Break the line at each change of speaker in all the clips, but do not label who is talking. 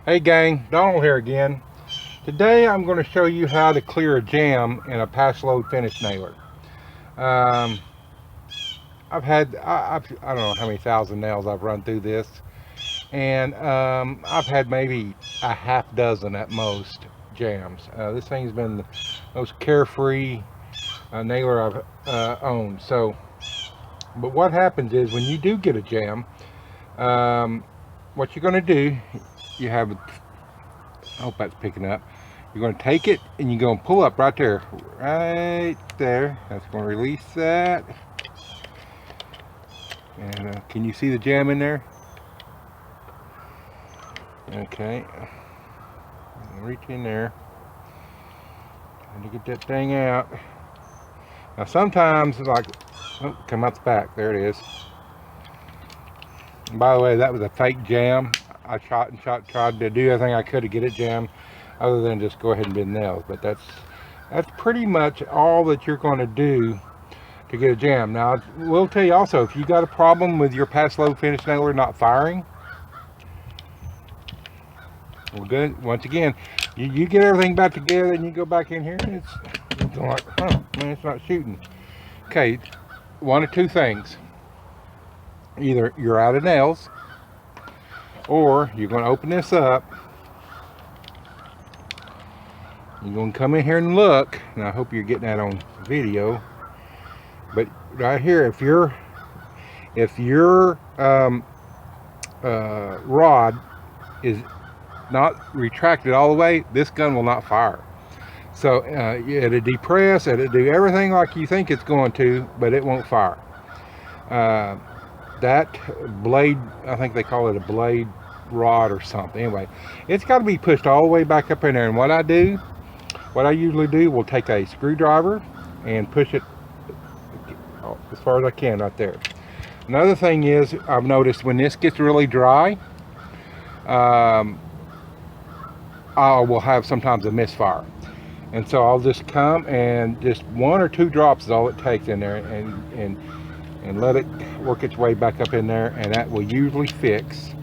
Hey gang, Donald here again. Today I'm going to show you how to clear a jam in a Paslode finish nailer. Um, I don't know how many thousand nails I've run through this, and I've had maybe a half dozen at most jams. This thing's been the most carefree nailer I've owned. But what happens is when you do get a jam, what you're going to do, you have, I hope that's picking up. You're going to take it and you're going to pull up right there. Right there. That's going to release that. And can you see the jam in there? Okay. Reach in there. Trying to get that thing out. Now sometimes, like, oh, come out the back. There it is. And by the way, that was a fake jam. I tried to do everything I could to get it jammed, other than just go ahead and bend nails. But that's pretty much all that you're going to do to get a jam. Now, I will tell you also, if you got a problem with your Paslode finish nailer not firing, well, good. Once again, you get everything back together and you go back in here and it's like, huh, man, it's not shooting. Okay, one of two things. Either you're out of nails, or you're going to open this up. You're going to come in here and look, and I hope you're getting that on video. But right here, if your rod is not retracted all the way, this gun will not fire. So it'll depress, it'll do everything like you think it's going to, but it won't fire. That blade, I think they call it a blade rod or something. Anyway, it's got to be pushed all the way back up in there. And what I usually do, will take a screwdriver and push it as far as I can right there. Another thing is, I've noticed when this gets really dry, I will have sometimes a misfire. And so I'll just come and just 1 or 2 drops is all it takes in there, and let it work its way back up in there, and that will usually fix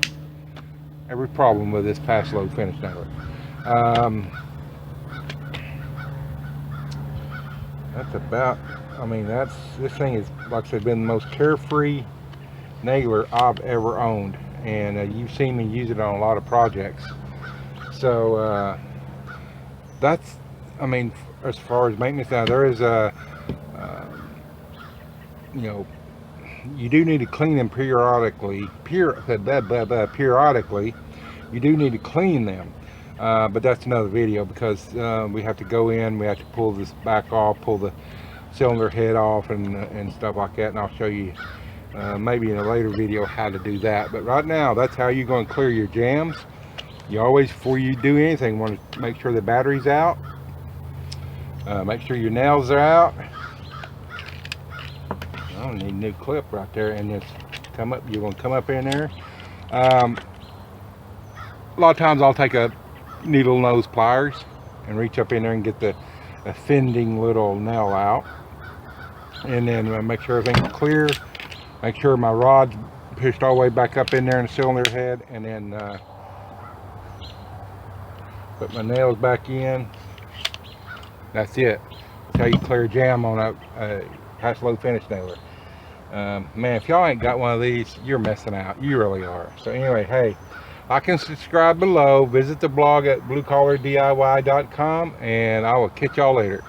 every problem with this Paslode finish nailer. That's about, I mean, this thing is, like I said, been the most carefree nailer I've ever owned, and you've seen me use it on a lot of projects. So that's, I mean, as far as maintenance, now there is a you know, you do need to clean them periodically. Periodically, you do need to clean them. But that's another video, because we have to go in, we have to pull this back off, pull the cylinder head off, and stuff like that. And I'll show you maybe in a later video how to do that. But right now, that's how you're going to clear your jams. You always, before you do anything, want to make sure the battery's out. Make sure your nails are out. I don't need a new clip right there, and just come up. You're going to come up in there. A lot of times I'll take a needle nose pliers and reach up in there and get the offending little nail out, and then make sure everything's clear. Make sure my rod's pushed all the way back up in there in the cylinder head, and then put my nails back in. That's it. That's how you clear jam on a Paslode finish nailer. Man, if y'all ain't got one of these, you're missing out. You really are. So anyway, hey, like and subscribe below. Visit the blog at bluecollardiy.com, and I will catch y'all later.